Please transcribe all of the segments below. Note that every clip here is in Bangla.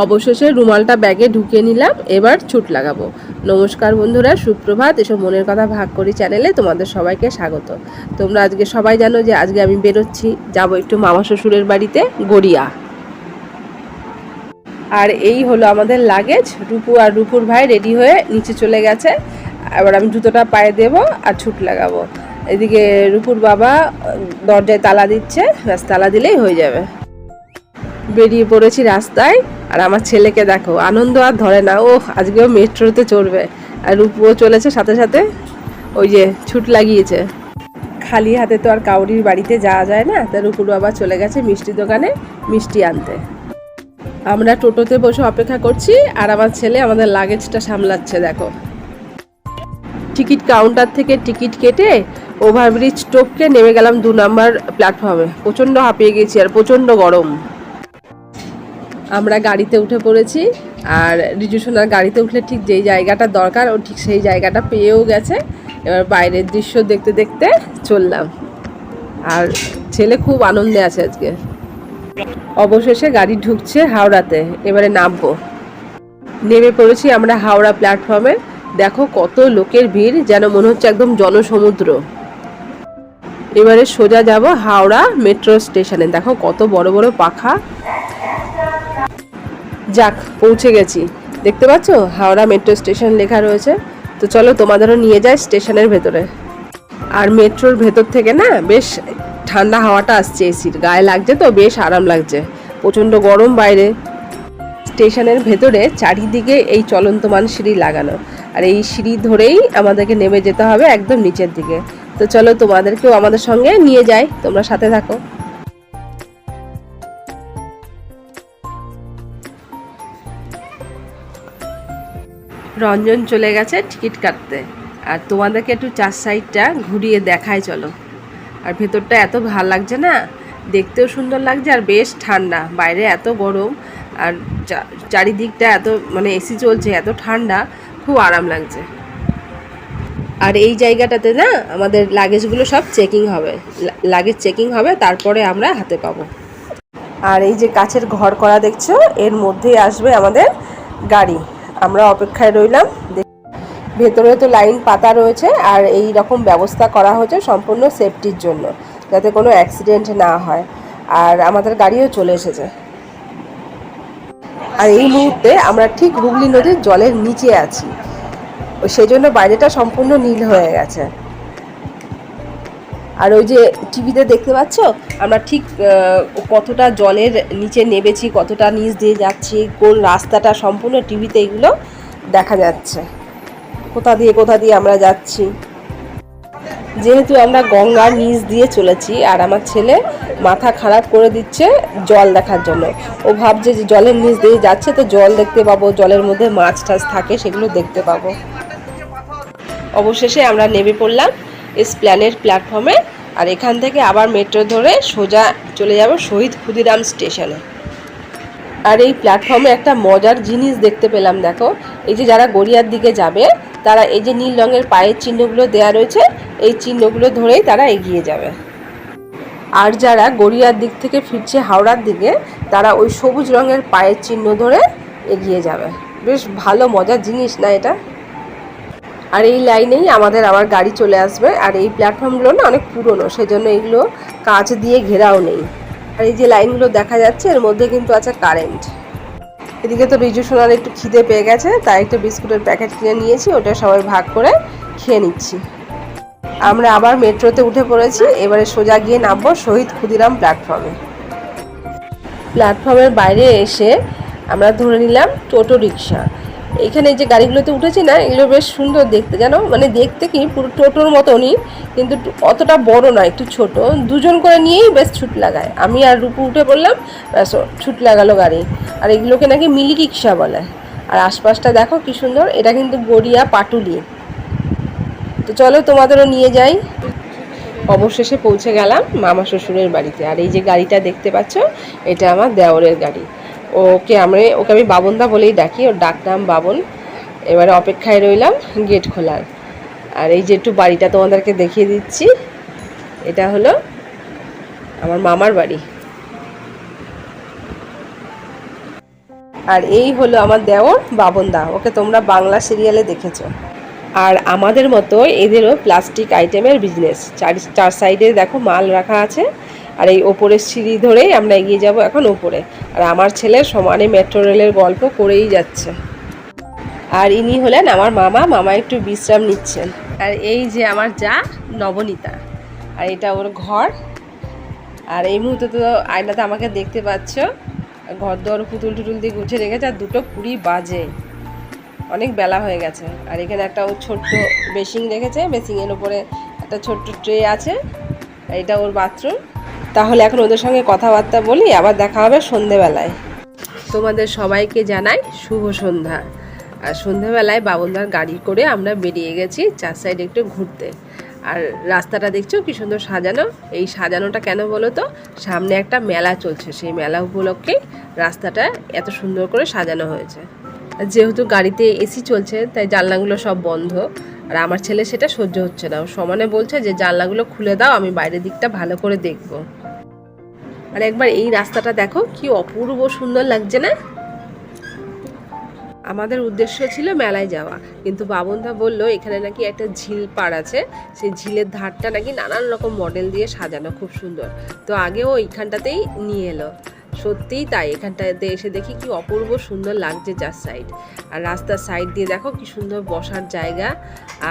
অবশেষে রুমালটা ব্যাগে ঢুকিয়ে নিলাম, এবার ছুট লাগাবো। নমস্কার বন্ধুরা, সুপ্রভাত। এসব মনের কথা ভাগ করি চ্যানেলে তোমাদের সবাইকে স্বাগত। তোমরা আজকে সবাই জানো যে আজকে আমি বেরোচ্ছি, যাব একটু মামা শ্বশুরের বাড়িতে গড়িয়া। আর এই হলো আমাদের লাগেজ। রূপু আর রূপুর ভাই রেডি হয়ে নিচে চলে গেছে। এবার আমি জুতোটা পায়ে দেবো আর ছুট লাগাবো। এদিকে রূপুর বাবা দরজায় তালা দিচ্ছে, ব্যাস তালা দিলেই হয়ে যাবে। বেরিয়ে পড়েছি রাস্তায়। আর আমার ছেলেকে দেখো, আনন্দ আর ধরে না, ও আজকেও মেট্রোতে চড়বে। আর রূপুও চলেছে সাথে সাথে, ওই যে ছুট লাগিয়েছে। খালি হাতে তো আর কাউরির বাড়িতে যাওয়া যায় না, তার রূপুর বাবা চলে গেছে মিষ্টি দোকানে মিষ্টি আনতে। আমরা টোটোতে বসে অপেক্ষা করছি, আর আমার ছেলে আমাদের লাগেজটা সামলাচ্ছে। দেখো, টিকিট কাউন্টার থেকে টিকিট কেটে ওভারব্রিজ টপকে নেমে গেলাম 2 নম্বর প্ল্যাটফর্মে। প্রচণ্ড হাঁপিয়ে গেছি আর প্রচণ্ড গরম। আমরা গাড়িতে উঠে পড়েছি, আর রিজু সোনার গাড়িতে উঠলে ঠিক যেই জায়গাটা দরকার ও ঠিক সেই জায়গাটা পেয়েও গেছে। এবার বাইরের দৃশ্য দেখতে দেখতে চললাম, আর ছেলে খুব আনন্দে আছে আজকে। অবশেষে গাড়ি ঢুকছে হাওড়াতে, এবারে নামবো। নেমে পড়েছি আমরা হাওড়া প্ল্যাটফর্মে। দেখো কত লোকের ভিড়, যেন মনে হচ্ছে একদম জনসমুদ্র। এবারে সোজা যাব হাওড়া মেট্রো স্টেশনে। দেখো কত বড় বড় পাখা। যাক, পৌঁছে গেছি। দেখতে পাচ্ছ হাওড়া মেট্রো স্টেশন লেখা রয়েছে। তো চলো তোমাদেরও নিয়ে যাই স্টেশনের ভেতরে। আর মেট্রোর ভেতর থেকে না বেশ ঠান্ডা হাওয়াটা আসছে, এসির গায়ে লাগছে, তো বেশ আরাম লাগছে। প্রচণ্ড গরম বাইরে। স্টেশনের ভেতরে চারিদিকে এই চলন্তমান সিঁড়ি লাগানো, আর এই সিঁড়ি ধরেই আমাদেরকে নেমে যেতে হবে একদম নিচের দিকে। তো চলো তোমাদেরকেও আমাদের সঙ্গে নিয়ে যাই, তোমরা সাথে থাকো। রঞ্জন চলে গেছে টিকিট কাটতে, আর তোমাদেরকে একটু 4 সাইডটা ঘুরিয়ে দেখায় চলো। আর ভেতরটা এত ভাল লাগছে না, দেখতেও সুন্দর লাগছে, আর বেশ ঠান্ডা। বাইরে এত গরম, আর চারিদিকটা এত মানে এসি চলছে, এত ঠান্ডা, খুব আরাম লাগছে। আর এই জায়গাটাতে না আমাদের লাগেজগুলো সব চেকিং হবে, লাগেজ চেকিং হবে, তারপরে আমরা হাতে পাবো। আর এই যে কাছের ঘর করা দেখছো, এর মধ্যেই আসবে আমাদের গাড়ি। আমরা অপেক্ষায় রইলাম। ভেতরে তো লাইন পাতা রয়েছে, আর এই রকম ব্যবস্থা করা হয়েছে সম্পূর্ণ সেফটির জন্য, যাতে কোনো অ্যাক্সিডেন্ট না হয়। আর আমাদের গাড়িও চলে এসেছে। আর এই মুহূর্তে আমরা ঠিক হুগলি নদীর জলের নিচে আছি, সেই জন্য বাইরেটা সম্পূর্ণ নীল হয়ে গেছে। আর ওই যে টিভিতে দেখতে পাচ্ছ আমরা ঠিক কতটা জলের নিচে নেমেছি, কতটা নিচ দিয়ে যাচ্ছি, কোন রাস্তাটা, সম্পূর্ণ টিভিতে এগুলো দেখা যাচ্ছে, কোথা দিয়ে আমরা যাচ্ছি। যেহেতু আমরা গঙ্গার নিচ দিয়ে চলেছি, আর আমার ছেলে মাথা খারাপ করে দিচ্ছে জল দেখার জন্য। ও ভাবছে যে জলের নিচ দিয়ে যাচ্ছে, তো জল দেখতে পাবো, জলের মধ্যে মাছ টাছ থাকে সেগুলো দেখতে পাবো। অবশেষে আমরা নেমে পড়লাম এসপ্ল্যানেড প্ল্যাটফর্মে, আর এখান থেকে আবার মেট্রো ধরে সোজা চলে যাব শহীদ ক্ষুদিরাম স্টেশনে। আর এই প্ল্যাটফর্মে একটা মজার জিনিস দেখতে পেলাম। দেখো, এই যে যারা গড়িয়ার দিকে যাবে, তারা এই যে নীল রঙের পায়ের চিহ্নগুলো দেয়া রয়েছে, এই চিহ্নগুলো ধরেই তারা এগিয়ে যাবে। আর যারা গড়িয়ার দিক থেকে ফিরছে হাওড়ার দিকে, তারা ওই সবুজ রঙের পায়ের চিহ্ন ধরে এগিয়ে যাবে। বেশ ভালো মজার জিনিস না এটা? আর এই লাইনেই আমাদের আবার গাড়ি চলে আসবে। আর এই প্ল্যাটফর্মগুলো না অনেক পুরনো, সেজন্য এগুলো কাঁচ দিয়ে ঘেরাও নেই। আর এই যে লাইনগুলো দেখা যাচ্ছে, এর মধ্যে কিন্তু আছে কারেন্ট। এদিকে তো রিজু সোনার একটু খিদে পেয়ে গেছে, তাই একটু বিস্কুটের প্যাকেট কিনে নিয়েছি, ওটা সবাই ভাগ করে খেয়ে নিচ্ছি। আমরা আবার মেট্রোতে উঠে পড়েছি। এবারে সোজা গিয়ে নামবো শহীদ ক্ষুদিরাম প্ল্যাটফর্মে। প্ল্যাটফর্মের বাইরে এসে আমরা ধরে নিলাম টোটো রিক্সা। এখানে যে গাড়িগুলোতে উঠেছি না, এগুলো বেশ সুন্দর দেখতে, জানো, মানে দেখতে কি পুরো টোটোর মতনই, কিন্তু অতটা বড় না, একটু ছোট। দুজন করে নিয়েই বেশ ছুট লাগায়। আমি আর রূপু উঠে পড়লাম, ব্যাস ছুট লাগালো গাড়ি। আর এগুলোকে নাকি মিলি রিক্সা বলে। আর আশপাশটা দেখো কি সুন্দর, এটা কিন্তু গড়িয়া পাটুলি। তো চলো তোমাদেরও নিয়ে যাই। অবশেষে পৌঁছে গেলাম মামা শ্বশুরের বাড়িতে। আর এই যে গাড়িটা দেখতে পাচ্ছ, এটা আমার দেওরের গাড়ি। ওকে আমি বাবনদা বলেই ডাকি, ওর ডাক নাম বাবন। এবারে অপেক্ষায় রইলাম গেট খোলার। আর এই যে একটু বাড়িটা তোমাদেরকে দেখিয়ে দিচ্ছি, এটা হলো আমার মামার বাড়ি। আর এই হলো আমার দেওর বাবনদা, ওকে তোমরা বাংলা সিরিয়ালে দেখেছো। আর আমাদের মতো এদেরও প্লাস্টিক আইটেমের বিজনেস, চার সাইডে দেখো মাল রাখা আছে। আর এই ওপরের সিঁড়ি ধরেই আমরা এগিয়ে যাব এখন ওপরে। আর আমার ছেলে সমানে মেট্রো রেলের গল্প করেই যাচ্ছে। আর ইনি হলেন আমার মামা, মামা একটু বিশ্রাম নিচ্ছেন। আর এই যে আমার যা নবনীতা, আর এটা ওর ঘর। আর এই মুহূর্তে তো আয়নাতে আমাকে দেখতে পাচ্ছ, ঘর দর পুতুল টুতুল দিয়ে গুছিয়ে রেখেছে। আর 2:20 বাজে, অনেক বেলা হয়ে গেছে। আর এখানে একটা ওর ছোট্ট বেসিং রেখেছে, বেসিংয়ের উপরে একটা ছোট্ট ট্রে আছে, এটা ওর বাথরুম। তাহলে এখন ওদের সঙ্গে কথাবার্তা বলি, আবার দেখা হবে সন্ধেবেলায়। তোমাদের সবাইকে জানাই শুভ সন্ধ্যা। আর সন্ধেবেলায় বাবনদার গাড়ি করে আমরা বেরিয়ে গেছি 4 সাইডে একটু ঘুরতে। আর রাস্তাটা দেখছো কি সুন্দর সাজানো। এই সাজানোটা কেন বলো তো, সামনে একটা মেলা চলছে, সেই মেলা উপলক্ষে রাস্তাটা এত সুন্দর করে সাজানো হয়েছে। যেহেতু গাড়িতে এসি চলছে তাই জানলাগুলো সব বন্ধ। আর আমার ছেলে সেটা সহ্য হচ্ছে না, ও সমানে বলছে যে জানলাগুলো খুলে দাও, আমি বাইরের দিকটা ভালো করে দেখবো। আর একবার এই রাস্তাটা দেখো কি অপূর্ব সুন্দর লাগছে না। আমাদের উদ্দেশ্য ছিল মেলায় যাওয়া, কিন্তু বাবনদা বললো এখানে নাকি একটা ঝিল পাড় আছে, সেই ঝিলের ধারটা নাকি নানান রকম মডেল দিয়ে সাজানো, খুব সুন্দর। তো আগেও এইখানটাতেই নিয়ে এলো। সত্যিই তাই, এখানটাতে এসে দেখি কি অপূর্ব সুন্দর লাগছে 4 সাইড। আর রাস্তার সাইড দিয়ে দেখো কি সুন্দর বসার জায়গা।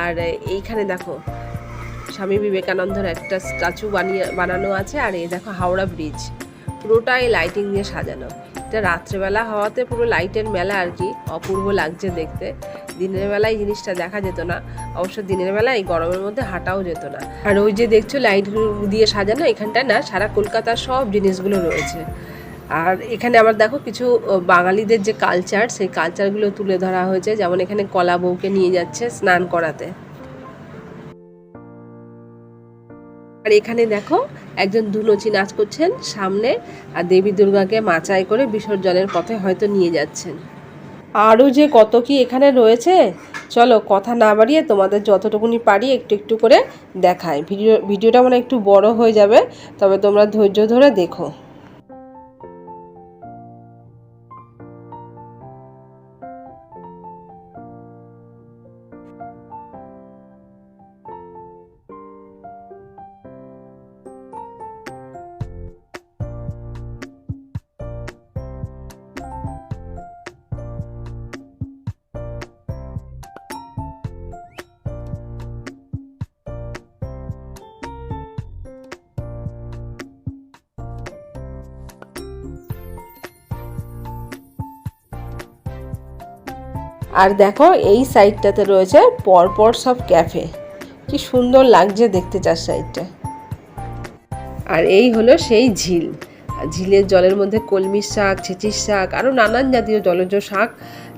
আর এইখানে দেখো স্বামী বিবেকানন্দর একটা স্ট্যাচু বানানো আছে। আর এই দেখো হাওড়া ব্রিজ, পুরোটাই লাইটিং দিয়ে সাজানো। এটা রাত্রেবেলা হওয়াতে পুরো লাইটের মেলা আর কি, অপূর্ব লাগছে দেখতে। দিনের বেলায় জিনিসটা দেখা যেত না, অবশ্য দিনের বেলায় এই গরমের মধ্যে হাঁটাও যেত না। আর ওই যে দেখছো লাইট দিয়ে সাজানো, এখানটায় না সারা কলকাতার সব জিনিসগুলো রয়েছে। আর এখানে আবার দেখো কিছু বাঙালিদের যে কালচার, সেই কালচারগুলো তুলে ধরা হয়েছে। যেমন এখানে কলা বউকে নিয়ে যাচ্ছে স্নান করাতে। আর এখানে দেখো একজন ধুনুচি নাচ করছেন সামনে, আর দেবী দুর্গাকে মাচায় করে বিসর্জনের পথে হয়তো নিয়ে যাচ্ছেন। আরও যে কত কি এখানে রয়েছে, চলো কথা না বাড়িয়ে তোমাদের যতটুকুনি পারি একটু একটু করে দেখাই। ভিডিওটা মানে একটু বড় হয়ে যাবে, তবে তোমরা ধৈর্য ধরে দেখো। আর দেখো এই সাইডটাতে রয়েছে পরপর সব ক্যাফে, কি সুন্দর লাগছে দেখতে 4 সাইডটা। আর এই হলো সেই ঝিল। ঝিলের জলের মধ্যে কলমির শাক, ছেচির শাক, আরও নানান জাতীয় জলজ শাক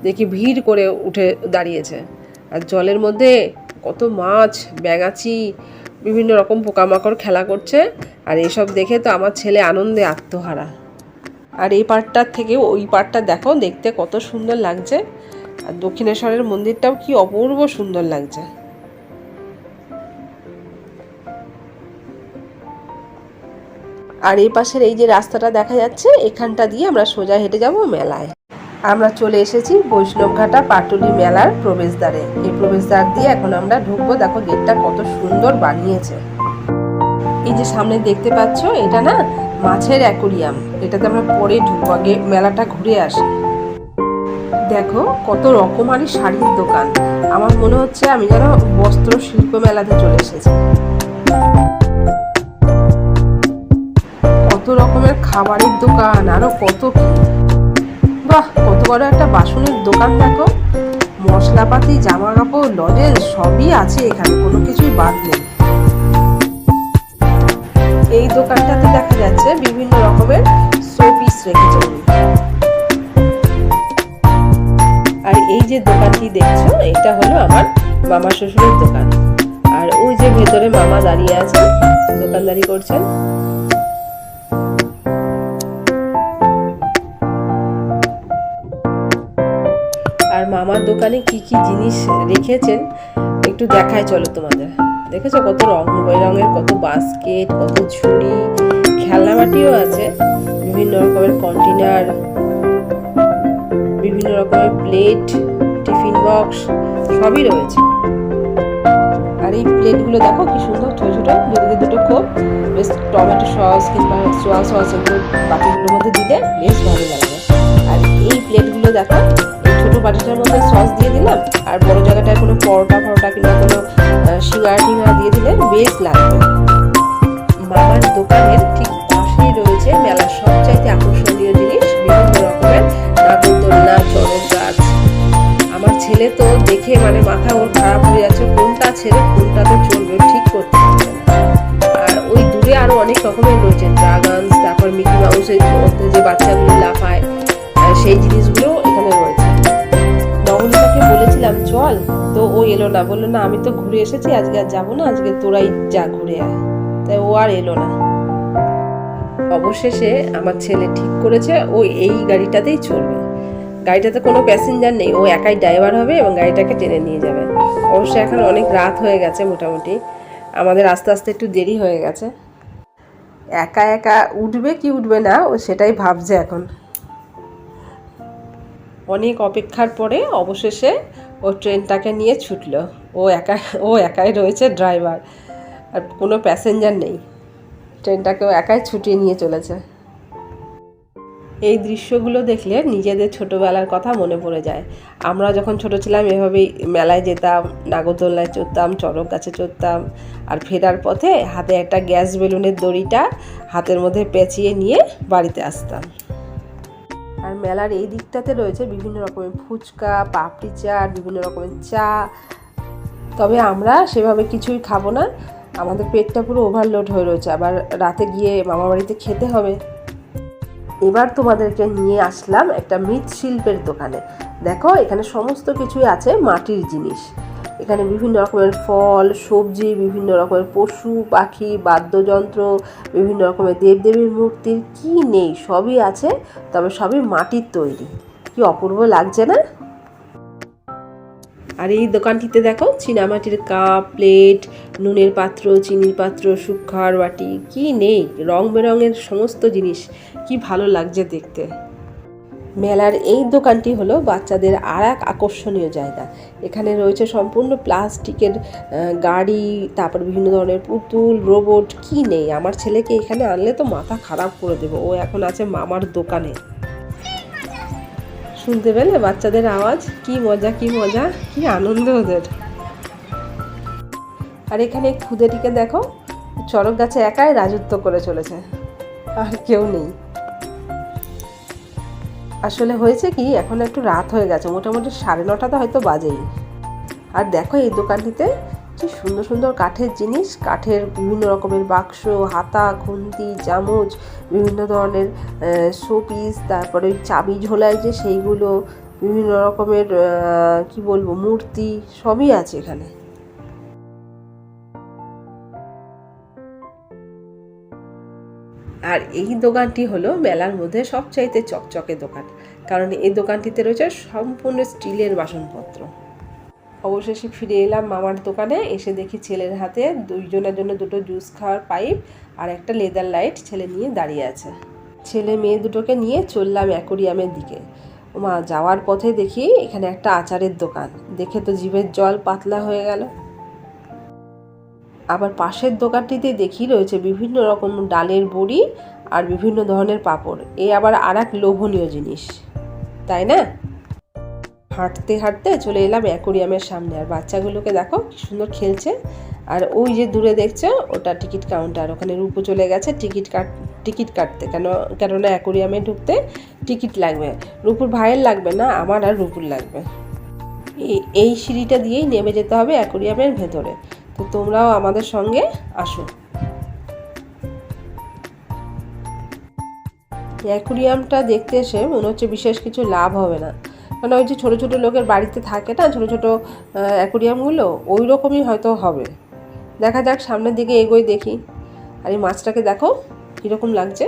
দেখি ভিড় করে উঠে দাঁড়িয়েছে। আর জলের মধ্যে কত মাছ, ব্যাঙাচি, বিভিন্ন রকম পোকামাকড় খেলা করছে। আর এসব দেখে তো আমার ছেলে আনন্দে আত্মহারা। আর এই পার্টটার থেকে ওই পার্টটা দেখো, দেখতে কত সুন্দর লাগছে। আর দক্ষিণেশ্বরের মন্দিরটাও কি অপূর্ব সুন্দর লাগছে। আর এই পাশের এই যে রাস্তাটা দেখা যাচ্ছে, এখানটা দিয়ে আমরা সোজা হেঁটে যাব মেলায়। আমরা চলে এসেছি বৈষ্ণবঘাটা পাটুলি মেলার প্রবেশদ্বারে। এই প্রবেশদ্বার দিয়ে এখন আমরা ঢুকবো। দেখো গেটটা কত সুন্দর বানিয়েছে। এই যে সামনে দেখতে পাচ্ছ, এটা না মাছের অ্যাকোরিয়াম, এটাতে আমরা পরে ঢুকবো, আগে মেলাটা ঘুরে আসি। দেখো কত রকমারি শাড়ির দোকান, আমার মনে হচ্ছে আমি যেন বস্ত্র শিল্প মেলাতে চলে এসেছি। কত রকমের খাবারের দোকান, আরো কত কি, বাহ কত বড় একটা বাসনের দোকান। দেখো মশলাপাতি, জামা কাপড়, লজেন্স সবই আছে এখানে, কোনো কিছুই বাদ নেই। এই দোকানটাতে দেখা যাচ্ছে বিভিন্ন রকমের শোপিস রেখেছে উনি। আর এই যে দোকানটি দেখছো, এটা হলো আমার মামা শ্বশুরের দোকান। আর ওই যে ভেতরে মামা দাঁড়িয়ে আছে, দোকানদারি করছেন। আর মামার দোকানে কি কি জিনিস রেখেছেন একটু দেখায়, চলো তোমাদের। দেখেছো কত রং বেরঙের, কত বাস্কেট, কত ঝুড়ি, খেলনা বাটিও আছে, বিভিন্ন রকমের কন্টেনার। বিভিন্ন রকমের প্লেট, টিফিন বক্স সবই রয়েছে। আর এই প্লেটগুলো দেখো কি সুন্দর, ছোট ছোট, দুদিকে দুটো কোপ, বেশ টমেটো সস কিংবা সোয়া সস এগুলো বাটিগুলোর মধ্যে দিলে বেশ ভালো লাগবে। আর এই প্লেটগুলো দেখো, এই ছোটো বাটিটার মধ্যে সস দিয়ে দিলাম, আর বড় জায়গাটায় কোনো পরোটা কিংবা কোনো সিঙ্গাড়া দিয়ে দিলে বেশ লাগবে। মামার দোকানের ঠিক পাশেই রয়েছে মেলার সবচাইতে আকর্ষণীয় জিনিস, বিভিন্ন রকমের নাগরদোলনা, চড়ক গাছ। আমার ছেলে তো দেখে মাথা ওর খারাপ হয়ে যাচ্ছে, কোনটা ছেড়ে কোনটাতে চলবে ঠিক করতে পারছে না। আর ওই দূরে আরো অনেক রকমের রয়েছে, ড্রাগনস, তারপর মিকি মাউসের মধ্যে যে বাচ্চাগুলো লাফায় সেই জিনিসগুলো এখানে রয়েছে। নবনীতাকে বলেছিলাম চল, তো ও এলো না, বললো না আমি তো ঘুরে এসেছি, আজকে আর যাবো না, আজকে তোরাই যা ঘুরে আয়, তাই ও আর এলো না। অবশেষে আমার ছেলে ঠিক করেছে ও এই গাড়িটাতেই চড়বে। গাড়িটাতে কোনো প্যাসেঞ্জার নেই, ও একাই ড্রাইভার হবে এবং গাড়িটাকে টেনে নিয়ে যাবে। অবশ্য এখন অনেক রাত হয়ে গেছে, মোটামুটি আমাদের আস্তে আস্তে একটু দেরি হয়ে গেছে। একা একা উঠবে কি উঠবে না ও সেটাই ভাবছে এখন। অনেক অপেক্ষার পরে অবশেষে ও ট্রেনটাকে নিয়ে ছুটলো। ও একাই রয়েছে ড্রাইভার, আর কোনো প্যাসেঞ্জার নেই। ট্রেনটাকেও একাই ছুটিয়ে নিয়ে চলেছে। এই দৃশ্যগুলো দেখলে নিজেদের ছোটোবেলার কথা মনে পড়ে যায়। আমরা যখন ছোটো ছিলাম এভাবেই মেলায় যেতাম, নাগরদোলনায় চড়তাম, চড়ক গাছে চড়তাম, আর ফেরার পথে হাতে একটা গ্যাস বেলুনের দড়িটা হাতের মধ্যে পেঁচিয়ে নিয়ে বাড়িতে আসতাম। আর মেলার এই দিকটাতে রয়েছে বিভিন্ন রকমের ফুচকা, পাপড়ি চাট, বিভিন্ন রকমের চা। তবে আমরা সেভাবে কিছুই খাবো না, আমাদের পেটটা পুরো ওভারলোড হয়ে রয়েছে, আবার রাতে গিয়ে মামা বাড়িতে খেতে হবে। এবার তোমাদেরকে নিয়ে আসলাম একটা মৃৎশিল্পের দোকানে। দেখো এখানে সমস্ত কিছুই আছে মাটির জিনিস। এখানে বিভিন্ন রকমের ফল, সবজি, বিভিন্ন রকমের পশু পাখি, বাদ্যযন্ত্র, বিভিন্ন রকমের দেবদেবীর মূর্তির কি নেই সবই আছে, তবে সবই মাটির তৈরি। কি অপূর্ব লাগছে না? আর এই দোকানটিতে দেখো চীনামাটির কাপ, প্লেট, নুনের পাত্র, চিনির পাত্র, সুখার বাটি, কি নেই, রং বেরঙের সমস্ত জিনিস। কি ভালো লাগছে দেখতে। মেলার এই দোকানটি হলো বাচ্চাদের আর এক আকর্ষণীয় জায়গা। এখানে রয়েছে সম্পূর্ণ প্লাস্টিকের গাড়ি, তারপর বিভিন্ন ধরনের পুতুল, রোবট, কি নেই। আমার ছেলেকে এখানে আনলে তো মাথা খারাপ করে দেবো, ও এখন আছে মামার দোকানে। শুনতে পেলে বাচ্চাদের আওয়াজ, কি মজা কি মজা, কি আনন্দ ওদের। আর এখানে খুদেটিকে দেখো, চড়ক গাছে একাই রাজত্ব করে চলেছে, আর কেউ নেই। আসলে হয়েছে কি, এখন একটু রাত হয়ে গেছে, মোটামুটি 9:30 তো হয়তো বাজেই। আর দেখো এই দোকানটিতে কি সুন্দর সুন্দর কাঠের জিনিস, কাঠের বিভিন্ন রকমের বাক্স, হাতা, খুন্তি, চামচ, বিভিন্ন ধরনের শোপিস, তারপরে ওই চাবি ঝোলায় যে সেইগুলো, বিভিন্ন রকমের কি বলবো মূর্তি, সবই আছে এখানে। আর এই দোকানটি হলো মেলার মধ্যে সবচাইতে চকচকে দোকান, কারণ এই দোকানটিতে রয়েছে সম্পূর্ণ স্টিলের বাসনপত্র। অবশেষে ফিরে এলাম মামার দোকানে, এসে দেখি ছেলের হাতে দুইজনের জন্য দুটো জুস খাওয়ার পাইপ আর একটা লেদার লাইট ছেলে নিয়ে দাঁড়িয়ে আছে। ছেলে মেয়ে দুটোকে নিয়ে চললাম অ্যাকোরিয়ামের দিকে। মা যাওয়ার পথে দেখি এখানে একটা আচারের দোকান, দেখে তো জিভের জল পাতলা হয়ে গেল। আবার পাশের দোকানটিতে দেখি রয়েছে বিভিন্ন রকম ডালের বড়ি আর বিভিন্ন ধরনের পাঁপড়। এ আবার আর এক লোভনীয় জিনিস, তাই না? হাঁটতে হাঁটতে চলে এলাম অ্যাকোরিয়ামের সামনে, আর বাচ্চাগুলোকে দেখো কি সুন্দর খেলছে। আর ওই যে দূরে দেখছো ওটা টিকিট কাউন্টার, ওখানে রূপো চলে গেছে টিকিট কাটতে, কেননা অ্যাকোরিয়ামে ঢুকতে টিকিট লাগবে। রূপুর ভাইয়ের লাগবে না, আমার আর রূপুর লাগবে। এই সিঁড়িটা দিয়েই নেমে যেতে হবে অ্যাকোরিয়ামের ভেতরে, তো তোমরাও আমাদের সঙ্গে আসো। অ্যাকোরিয়ামটা দেখতে এসে মনে হচ্ছে বিশেষ কিছু লাভ হবে না, কারণ ওই যে ছোটো ছোটো লোকের বাড়িতে থাকে না ছোটো ছোটো অ্যাকোরিয়ামগুলো, ওই রকমই হয়তো হবে। দেখা যাক, সামনের দিকে এগোই দেখি। আর এই মাছটাকে দেখো কীরকম লাগছে।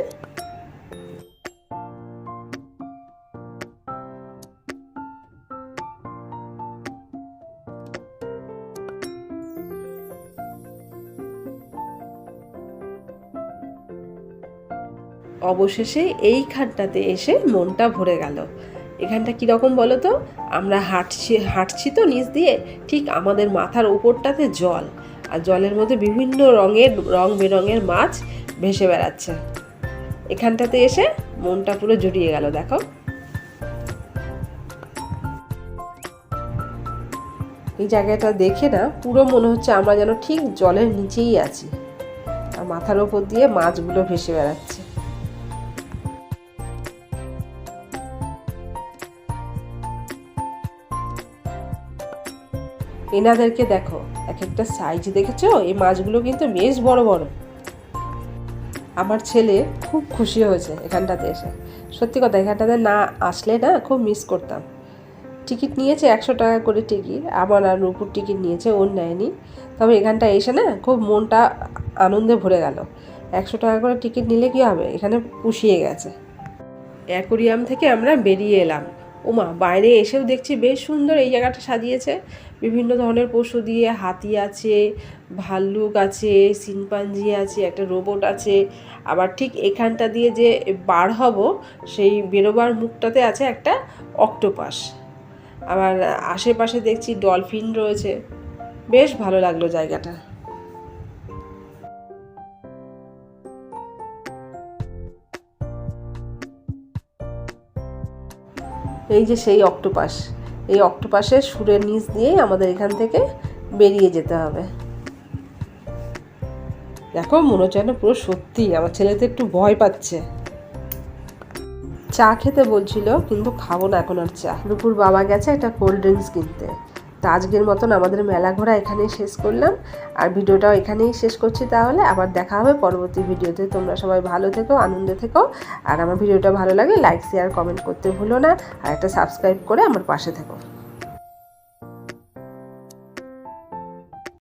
অবশেষে এইখানটাতে এসে মনটা ভরে গেল। এখানটা কীরকম বলো তো, আমরা হাঁটছি তো নিচ দিয়ে, ঠিক আমাদের মাথার উপরটাতে জল, আর জলের মধ্যে বিভিন্ন রং বেরঙের মাছ ভেসে বেড়াচ্ছে। এখানটাতে এসে মনটা পুরো জুড়িয়ে গেল। দেখো এই জায়গাটা দেখে না পুরো মনে হচ্ছে আমরা যেন ঠিক জলের নিচেই আছি, আর মাথার ওপর দিয়ে মাছগুলো ভেসে বেড়াচ্ছে। এনাদেরকে দেখো, এক একটা সাইজ দেখেছো? এই মাছগুলো কিন্তু বেশ বড় বড়। আমার ছেলে খুব খুশি হয়েছে এখানটাতে এসে। সত্যি কথা, এখানটাতে না আসলে না খুব মিস করতাম। টিকিট নিয়েছে 100 টাকা করে টিকিট, আমার আর রূপুর টিকিট নিয়েছে, ওর নেয়নি। তবে এখানটা এসে না খুব মনটা আনন্দে ভরে গেল। 100 টাকা করে টিকিট নিলে কী হবে, এখানে পুষিয়ে গেছে। অ্যাকোরিয়াম থেকে আমরা বেরিয়ে এলাম। ওমা, বাইরে এসেও দেখছি বেশ সুন্দর এই জায়গাটা সাজিয়েছে বিভিন্ন ধরনের পশু দিয়ে। হাতি আছে, ভাল্লুক আছে, শিম্পাঞ্জি আছে, একটা রোবট আছে। আবার ঠিক এখানটা দিয়ে যে বার হব সেই বেরোবার মুখটাতে আছে একটা অক্টোপাস। আবার আশেপাশে দেখছি ডলফিন রয়েছে। বেশ ভালো লাগলো জায়গাটা। এই যে সেই অক্টোপাস, এই অক্টোপাসের সুরের নিচ দিয়েই আমাদের এখান থেকে বেরিয়ে যেতে হবে। দেখো মনে হচ্ছে না পুরো সত্যি, আমার ছেলে তো একটু ভয় পাচ্ছে। চা খেতে বলছিল, কিন্তু খাবো না এখন আর চা। দুপুর বাবা গেছে একটা কোল্ড ড্রিঙ্কস কিনতে। তা আজকের মতন আমাদের মেলা ঘোরা এখানেই শেষ করলাম, আর ভিডিওটাও এখানেই শেষ করছি। তাহলে আবার দেখা হবে পরবর্তী ভিডিওতে। তোমরা সবাই ভালো থেকো, আনন্দে থেকো। আর আমার ভিডিওটা ভালো লাগে লাইক, শেয়ার, কমেন্ট করতে ভুলো না, আর একটা সাবস্ক্রাইব করে আমার পাশে থেকো।